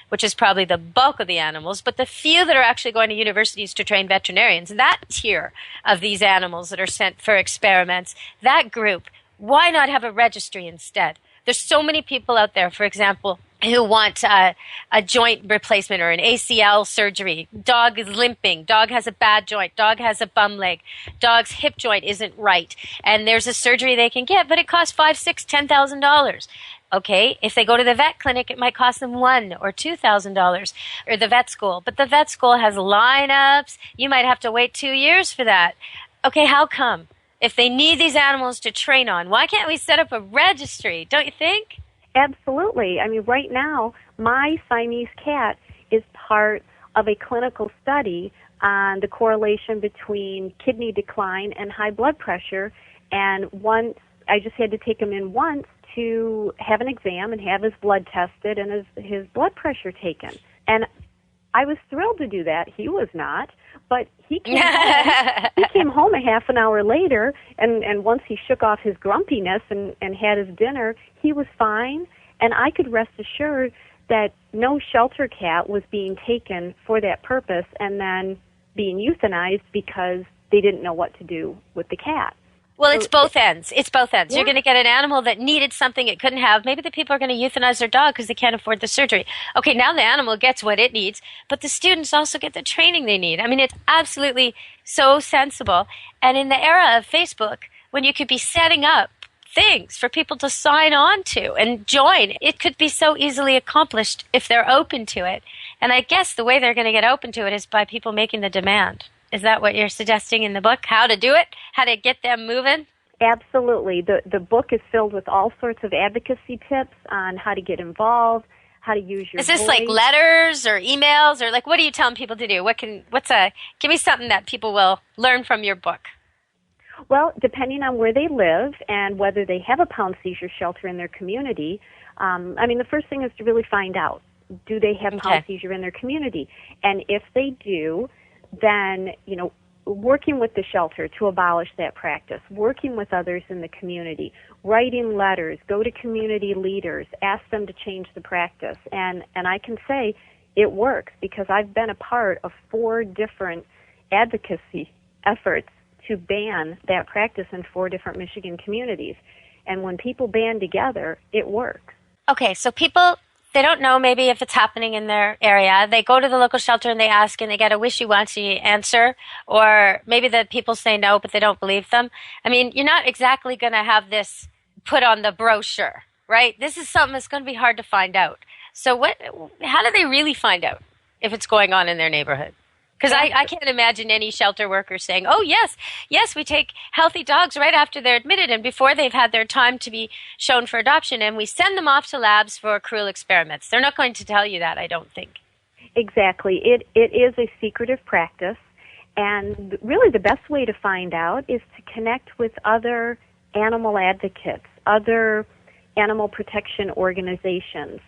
which is probably the bulk of the animals, but the few that are actually going to universities to train veterinarians. That tier of these animals that are sent for experiments, that group, why not have a registry instead? There's so many people out there, for example, who want a joint replacement or an ACL surgery. Dog is limping. Dog has a bad joint. Dog has a bum leg. Dog's hip joint isn't right. And there's a surgery they can get, but it costs $5,000, $6,000, $10,000. Okay, if they go to the vet clinic, it might cost them $1,000 or $2,000, or the vet school. But the vet school has lineups. You might have to wait 2 years for that. Okay, how come? If they need these animals to train on, why can't we set up a registry? Don't you think? Absolutely. I mean, right now, my Siamese cat is part of a clinical study on the correlation between kidney decline and high blood pressure. And I just had to take him in once to have an exam and have his blood tested and his blood pressure taken. And I was thrilled to do that. He was not. But he came home a half an hour later, and once he shook off his grumpiness and had his dinner, he was fine. And I could rest assured that no shelter cat was being taken for that purpose and then being euthanized because they didn't know what to do with the cat. Well, it's both ends. It's both ends. Yeah. You're going to get an animal that needed something it couldn't have. Maybe the people are going to euthanize their dog because they can't afford the surgery. Okay, now the animal gets what it needs, but the students also get the training they need. I mean, it's absolutely so sensible. And in the era of Facebook, when you could be setting up things for people to sign on to and join, it could be so easily accomplished if they're open to it. And I guess the way they're going to get open to it is by people making the demand. Is that what you're suggesting in the book? How to do it? How to get them moving? Absolutely. The book is filled with all sorts of advocacy tips on how to get involved, how to use your Is this voice. like letters or emails or like what are you telling people to do? Give me something that people will learn from your book. Well, depending on where they live and whether they have a pound seizure shelter in their community, the first thing is to really find out, do they have pound seizure in their community? And if they do, then, working with the shelter to abolish that practice, working with others in the community, writing letters, go to community leaders, ask them to change the practice. And I can say it works because I've been a part of 4 different advocacy efforts to ban that practice in 4 different Michigan communities. And when people band together, it works. Okay, so people, they don't know maybe if it's happening in their area. They go to the local shelter and they ask and they get a wishy-washy answer, or maybe the people say no, but they don't believe them. I mean, you're not exactly going to have this put on the brochure, right? This is something that's going to be hard to find out. So how do they really find out if it's going on in their neighborhood? Because I can't imagine any shelter worker saying, oh, yes, we take healthy dogs right after they're admitted and before they've had their time to be shown for adoption, and we send them off to labs for cruel experiments. They're not going to tell you that, I don't think. Exactly. It is a secretive practice, and really the best way to find out is to connect with other animal advocates, other animal protection organizations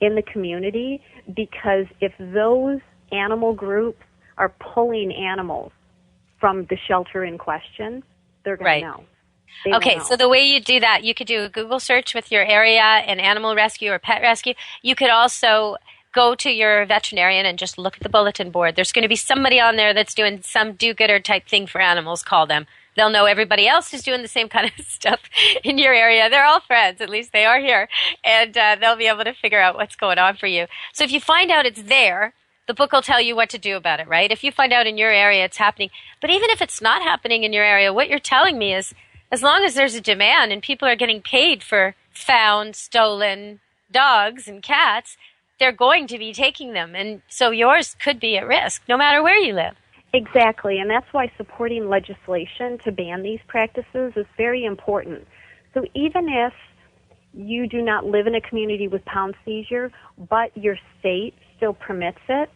in the community, because if those animal groups are pulling animals from the shelter in question, they're going to know. Okay, so the way you do that, you could do a Google search with your area and animal rescue or pet rescue. You could also go to your veterinarian and just look at the bulletin board. There's going to be somebody on there that's doing some do-gooder type thing for animals, call them. They'll know everybody else who's doing the same kind of stuff in your area. They're all friends, at least they are here, and they'll be able to figure out what's going on for you. So if you find out it's there, the book will tell you what to do about it, right? If you find out in your area it's happening. But even if it's not happening in your area, what you're telling me is as long as there's a demand and people are getting paid for found, stolen dogs and cats, they're going to be taking them. And so yours could be at risk no matter where you live. Exactly, and that's why supporting legislation to ban these practices is very important. So even if you do not live in a community with pound seizure, but your state still permits it,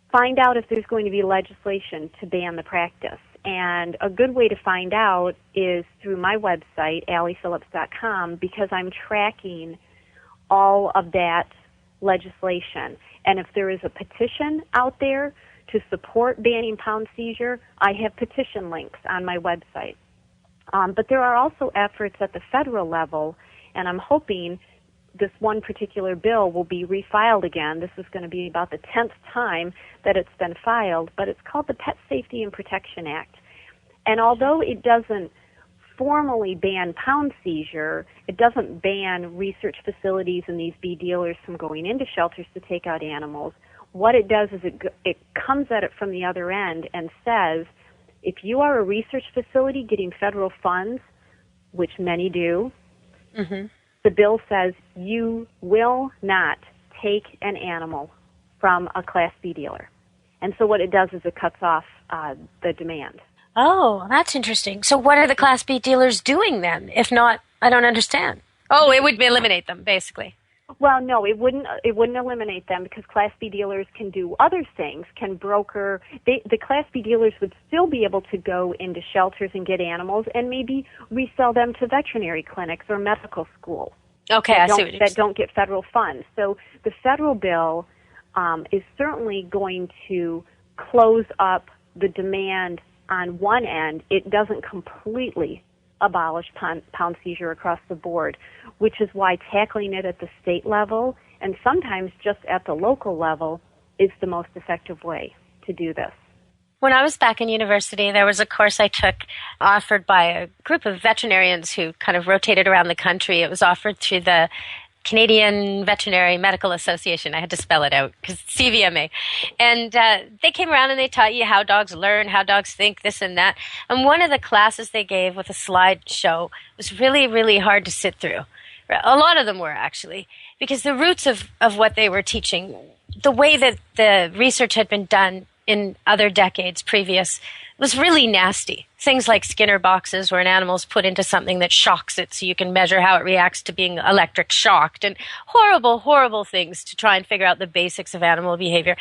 find out if there's going to be legislation to ban the practice. And a good way to find out is through my website, alliephillips.com, because I'm tracking all of that legislation. And if there is a petition out there to support banning pound seizure, I have petition links on my website. But there are also efforts at the federal level, and I'm hoping this one particular bill will be refiled again. This is going to be about the 10th time that it's been filed, but it's called the Pet Safety and Protection Act. And although it doesn't formally ban pound seizure, it doesn't ban research facilities and these bee dealers from going into shelters to take out animals. What it does is it comes at it from the other end and says, if you are a research facility getting federal funds, which many do, the bill says you will not take an animal from a Class B dealer. And so what it does is it cuts off the demand. Oh, that's interesting. So what are the Class B dealers doing then? If not, I don't understand. Oh, it would eliminate them, basically. Well, no, it wouldn't eliminate them because Class B dealers can do other things, can broker. The Class B dealers would still be able to go into shelters and get animals and maybe resell them to veterinary clinics or medical schools. Okay, I see what you're saying. That don't get federal funds. So the federal bill is certainly going to close up the demand on one end. It doesn't completely abolish pound seizure across the board, which is why tackling it at the state level and sometimes just at the local level is the most effective way to do this. When I was back in university, there was a course I took offered by a group of veterinarians who kind of rotated around the country. It was offered through the Canadian Veterinary Medical Association. I had to spell it out because CVMA. And they came around and they taught you how dogs learn, how dogs think, this and that. And one of the classes they gave with a slideshow was really, really hard to sit through. A lot of them were, actually, because the roots of what they were teaching, the way that the research had been done in other decades previous, was really nasty. Things like Skinner boxes where an animal's put into something that shocks it so you can measure how it reacts to being electric shocked, and horrible, horrible things to try and figure out the basics of animal behavior.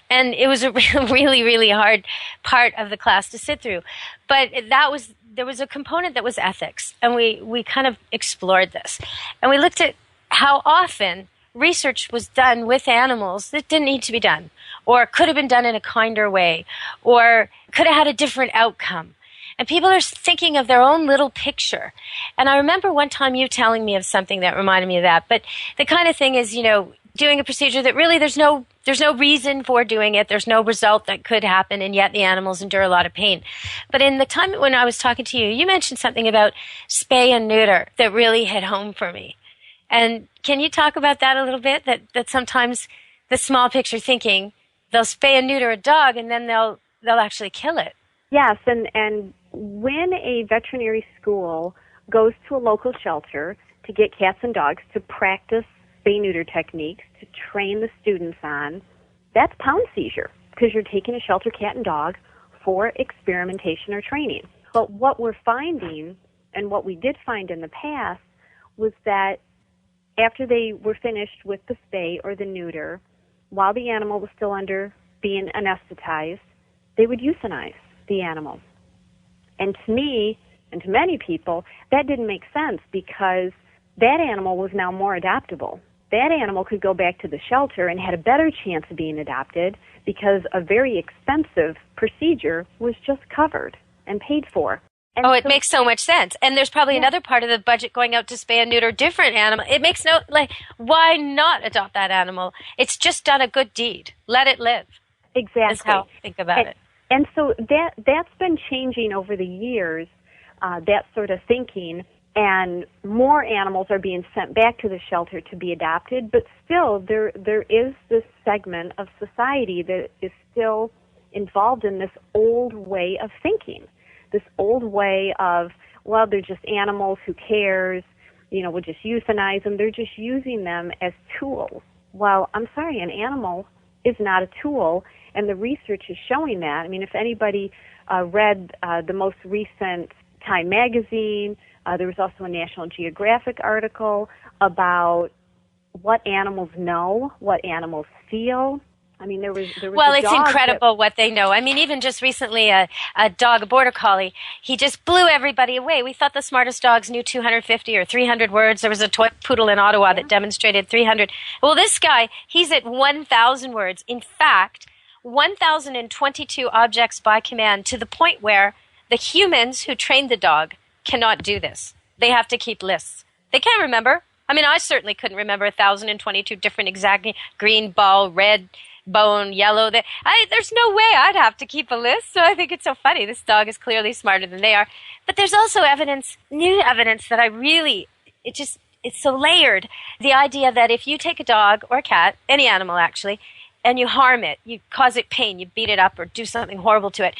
And it was a really, really hard part of the class to sit through. But there was a component that was ethics, and we kind of explored this. And we looked at how often research was done with animals that didn't need to be done, or could have been done in a kinder way, or could have had a different outcome. And people are thinking of their own little picture. And I remember one time you telling me of something that reminded me of that. But the kind of thing is, doing a procedure that really there's no reason for doing it. There's no result that could happen, and yet the animals endure a lot of pain. But in the time when I was talking to you, you mentioned something about spay and neuter that really hit home for me. And can you talk about that a little bit? That sometimes the small picture thinking, they'll spay and neuter a dog and then they'll actually kill it. Yes, and when a veterinary school goes to a local shelter to get cats and dogs to practice spay-neuter techniques to train the students on, that's pound seizure, because you're taking a shelter cat and dog for experimentation or training. But what we're finding, and what we did find in the past, was that after they were finished with the spay or the neuter, while the animal was still under being anesthetized, they would euthanize the animal. And to me, and to many people, that didn't make sense, because that animal was now more adoptable. That animal could go back to the shelter and had a better chance of being adopted because a very expensive procedure was just covered and paid for. And it makes so much sense. And there's probably another part of the budget going out to spay and neuter different animal. It makes why not adopt that animal? It's just done a good deed. Let it live. Exactly. Is how I think about it. And so that's been changing over the years, that sort of thinking, and more animals are being sent back to the shelter to be adopted, but still there is this segment of society that is still involved in this old way of thinking, this old way of, well, they're just animals, who cares, we'll just euthanize them. They're just using them as tools. Well, I'm sorry, an animal is not a tool, and the research is showing that. I mean, if anybody read the most recent Time magazine, there was also a National Geographic article about what animals know, what animals feel. I mean, there was well, it's incredible what they know. I mean, even just recently, a dog, a border collie, he just blew everybody away. We thought the smartest dogs knew 250 or 300 words. There was a toy poodle in Ottawa that demonstrated 300. Well, this guy, he's at 1,000 words. In fact, 1,022 objects by command, to the point where the humans who trained the dog cannot do this. They have to keep lists. They can't remember. I mean, I certainly couldn't remember 1,022 different exact green ball, red bone, yellow. There's no way I'd have to keep a list. So I think it's so funny. This dog is clearly smarter than they are. But there's also new evidence that it's so layered. The idea that if you take a dog or a cat, any animal actually, and you harm it, you cause it pain, you beat it up or do something horrible to it,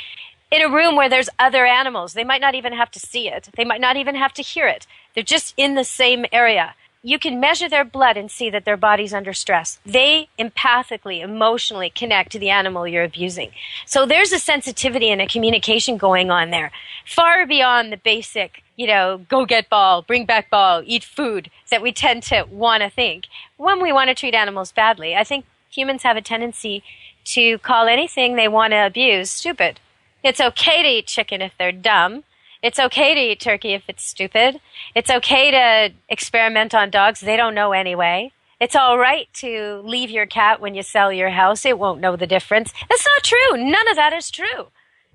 in a room where there's other animals, they might not even have to see it. They might not even have to hear it. They're just in the same area. You can measure their blood and see that their body's under stress. They empathically, emotionally connect to the animal you're abusing. So there's a sensitivity and a communication going on there, far beyond the basic, go get ball, bring back ball, eat food that we tend to want to think when we want to treat animals badly. I think humans have a tendency to call anything they want to abuse stupid. It's okay to eat chicken if they're dumb. It's okay to eat turkey if it's stupid. It's okay to experiment on dogs. They don't know anyway. It's all right to leave your cat when you sell your house. It won't know the difference. That's not true. None of that is true.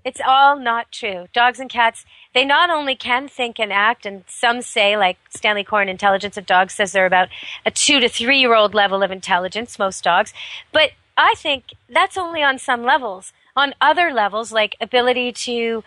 It's all not true. Dogs and cats, they not only can think and act, and some say, like Stanley Corn Intelligence of Dogs says they're about a 2 to 3-year-old level of intelligence, most dogs, but I think that's only on some levels. on other levels, like ability to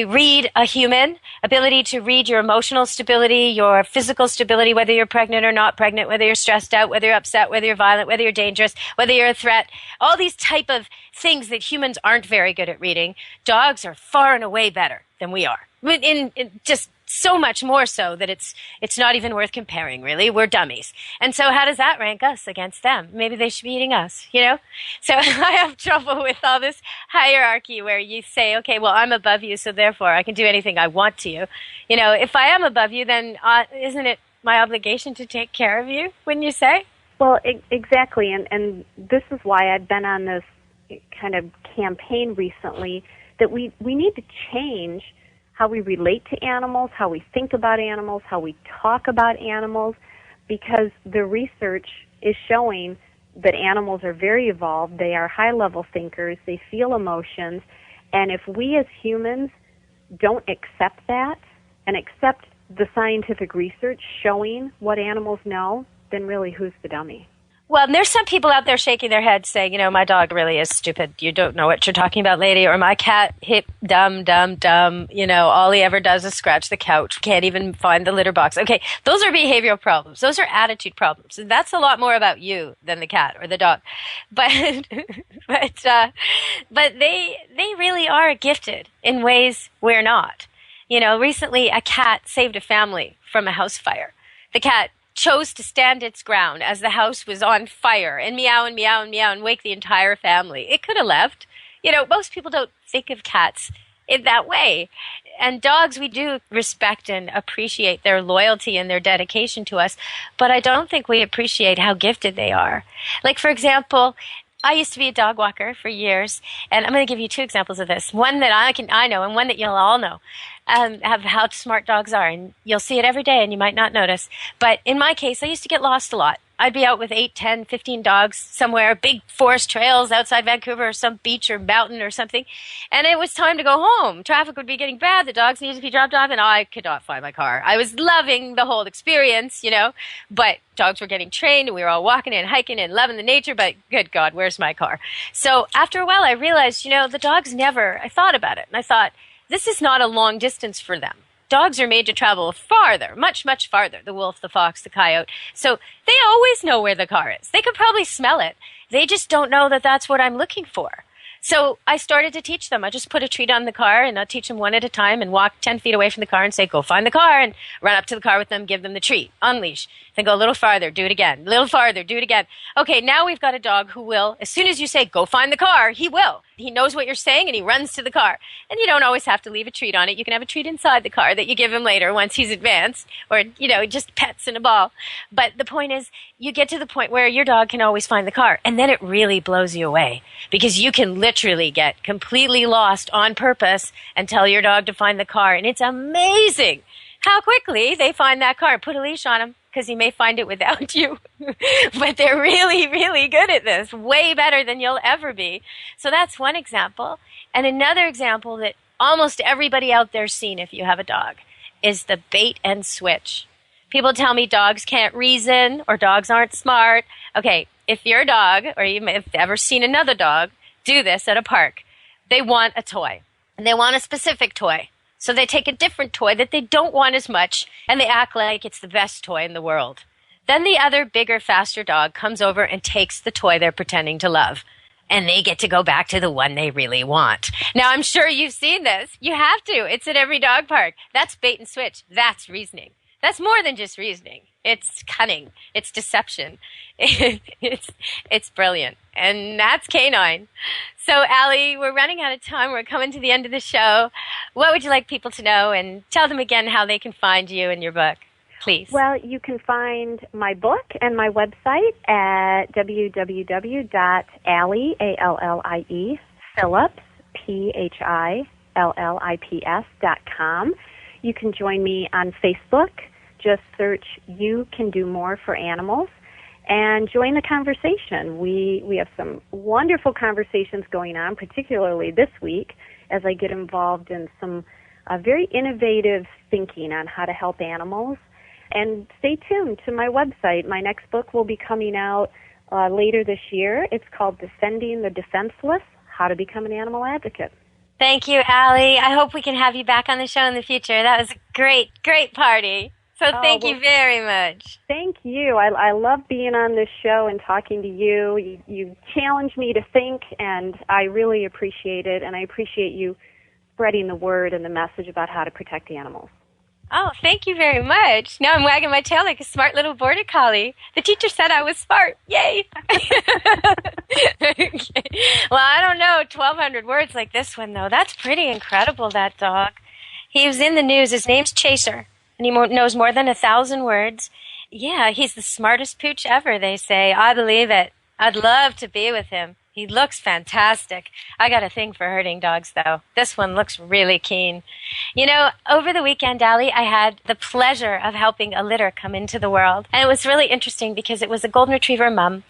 read a human, ability to read your emotional stability, your physical stability, whether you're pregnant or not pregnant, whether you're stressed out, whether you're upset, whether you're violent, whether you're dangerous, whether you're a threat, all these type of things that humans aren't very good at reading. Dogs are far and away better than we are. In just so much more so that it's not even worth comparing, really. We're dummies. And so how does that rank us against them? Maybe they should be eating us, you know? So I have trouble with all this hierarchy where you say, okay, well, I'm above you, so therefore I can do anything I want to you. You know, if I am above you, then isn't it my obligation to take care of you, wouldn't you say? Well, exactly. And this is why I've been on this kind of campaign recently that we need to change how we relate to animals, how we think about animals, how we talk about animals, because the research is showing that animals are very evolved. They are high-level thinkers. They feel emotions. And if we as humans don't accept that and accept the scientific research showing what animals know, then really who's the dummy? Well, and there's some people out there shaking their heads saying, you know, my dog really is stupid. You don't know what you're talking about, lady. Or my cat, hip, dumb. You know, all he ever does is scratch the couch. Can't even find the litter box. Okay, those are behavioral problems. Those are attitude problems. And that's a lot more about you than the cat or the dog. But they really are gifted in ways we're not. You know, recently a cat saved a family from a house fire. The cat chose to stand its ground as the house was on fire and meow and meow and meow and wake the entire family. It could have left. You know, most people don't think of cats in that way. And dogs, we do respect and appreciate their loyalty and their dedication to us, but I don't think we appreciate how gifted they are. Like, for example, I used to be a dog walker for years, and I'm going to give you two examples of this. One that I know and one that you'll all know. Of how smart dogs are, and you'll see it every day and you might not notice. But in my case, I used to get lost a lot. I'd be out with 8, 10, 15 dogs somewhere, big forest trails outside Vancouver or some beach or mountain or something, and it was time to go home. Traffic would be getting bad, the dogs needed to be dropped off, and I could not find my car. I was loving the whole experience, you know, but dogs were getting trained and we were all walking and hiking and loving the nature, but good God, where's my car? So after a while I realized, you know, the dogs never, I thought about it, and I thought, this is not a long distance for them. Dogs are made to travel farther, much, much farther, the wolf, the fox, the coyote. So they always know where the car is. They could probably smell it. They just don't know that that's what I'm looking for. So I started to teach them. I just put a treat on the car, and I'll teach them one at a time and walk 10 feet away from the car and say, go find the car, and run up to the car with them, give them the treat, unleash. Then go a little farther, do it again, a little farther, do it again. Okay, now we've got a dog who will, as soon as you say, go find the car, he will. He knows what you're saying, and he runs to the car. And you don't always have to leave a treat on it. You can have a treat inside the car that you give him later once he's advanced, or, you know, just pets in a ball. But the point is, you get to the point where your dog can always find the car, and then it really blows you away, because you can literally get completely lost on purpose and tell your dog to find the car, and it's amazing how quickly they find that car. Put a leash on him, because he may find it without you. But they're really, really good at this, way better than you'll ever be. So that's one example. And another example that almost everybody out there's seen if you have a dog is the bait and switch. People tell me dogs can't reason or dogs aren't smart. Okay, if you're a dog, or you may have ever seen another dog do this at a park, they want a toy. And they want a specific toy. So they take a different toy that they don't want as much, and they act like it's the best toy in the world. Then the other bigger, faster dog comes over and takes the toy they're pretending to love. And they get to go back to the one they really want. Now, I'm sure you've seen this. You have to. It's at every dog park. That's bait and switch. That's reasoning. That's more than just reasoning. It's cunning. It's deception. It's brilliant. And that's canine. So, Allie, we're running out of time. We're coming to the end of the show. What would you like people to know? And tell them again how they can find you and your book, please. Well, you can find my book and my website at www.allie, A-L-L-I-E, Phillips, Phillips.com. You can join me on Facebook. Just search You Can Do More for Animals and join the conversation. We have some wonderful conversations going on, particularly this week, as I get involved in some very innovative thinking on how to help animals. And stay tuned to my website. My next book will be coming out later this year. It's called Defending the Defenseless, how to become an animal advocate. Thank you, Allie. I hope we can have you back on the show in the future. That was a great, great party. So thank you very much. Thank you. I love being on this show and talking to you. You challenge me to think, and I really appreciate it, and I appreciate you spreading the word and the message about how to protect the animals. Oh, thank you very much. Now I'm wagging my tail like a smart little border collie. The teacher said I was smart. Yay! Okay. Well, I don't know, 1,200 words like this one, though. That's pretty incredible, that dog. He was in the news. His name's Chaser, and he knows more than 1,000 words. Yeah, he's the smartest pooch ever, they say. I believe it. I'd love to be with him. He looks fantastic. I got a thing for herding dogs, though. This one looks really keen. You know, over the weekend, Allie, I had the pleasure of helping a litter come into the world. And it was really interesting because it was a golden retriever mom.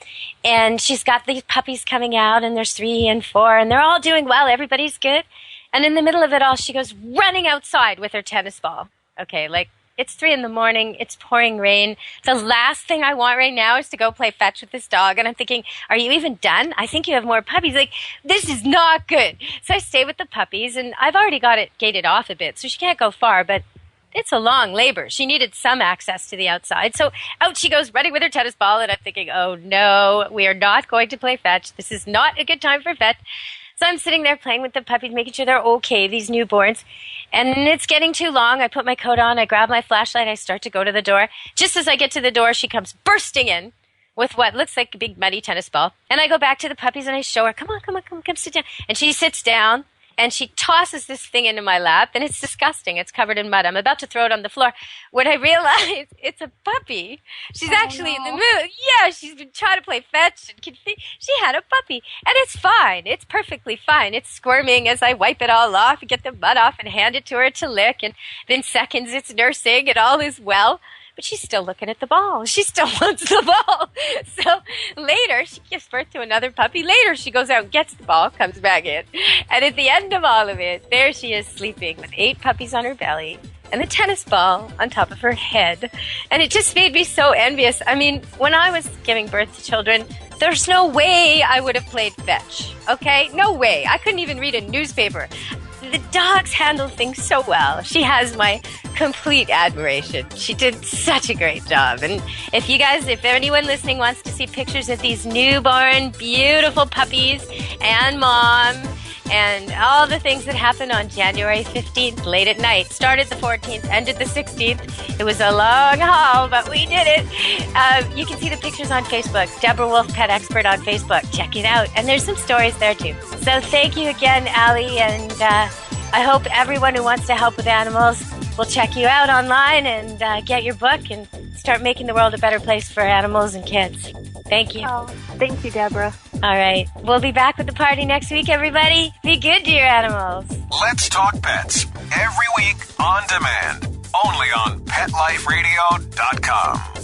And she's got these puppies coming out, and there's 3 and 4, and they're all doing well. Everybody's good. And in the middle of it all, she goes running outside with her tennis ball. Okay, like, it's 3 a.m, it's pouring rain. The last thing I want right now is to go play fetch with this dog. And I'm thinking, are you even done? I think you have more puppies. Like, this is not good. So I stay with the puppies, and I've already got it gated off a bit, so she can't go far, but it's a long labor. She needed some access to the outside. So out she goes running with her tennis ball, and I'm thinking, oh no, we are not going to play fetch. This is not a good time for fetch. So I'm sitting there playing with the puppies, making sure they're okay, these newborns. And it's getting too long. I put my coat on. I grab my flashlight. I start to go to the door. Just as I get to the door, she comes bursting in with what looks like a big muddy tennis ball. And I go back to the puppies and I show her, come on, come sit down. And she sits down and she tosses this thing into my lap. And it's disgusting. It's covered in mud. I'm about to throw it on the floor when I realize it's a puppy. She's actually in the mood. Yeah, she's been trying to play fetch. And she had a puppy. And it's fine. It's perfectly fine. It's squirming as I wipe it all off, get the mud off, and hand it to her to lick. And then seconds it's nursing and all is well. But she's still looking at the ball. She still wants the ball. So later, she gives birth to another puppy. Later, she goes out and gets the ball, comes back in. And at the end of all of it, there she is sleeping with 8 puppies on her belly and the tennis ball on top of her head. And it just made me so envious. I mean, when I was giving birth to children, there's no way I would have played fetch. Okay? No way. I couldn't even read a newspaper. The dogs handle things so well. She has my complete admiration. She did such a great job. And if anyone listening wants to see pictures of these newborn, beautiful puppies and mom and all the things that happened on January 15th, late at night, started the 14th, ended the 16th. It was a long haul, but we did it. You can see the pictures on Facebook. Deborah Wolf, Pet Expert on Facebook. Check it out. And there's some stories there, too. So thank you again, Allie, and I hope everyone who wants to help with animals will check you out online and get your book and start making the world a better place for animals and kids. Thank you. Oh, thank you, Deborah. All right. We'll be back with the party next week, everybody. Be good to your animals. Let's Talk Pets. Every week on demand. Only on PetLifeRadio.com.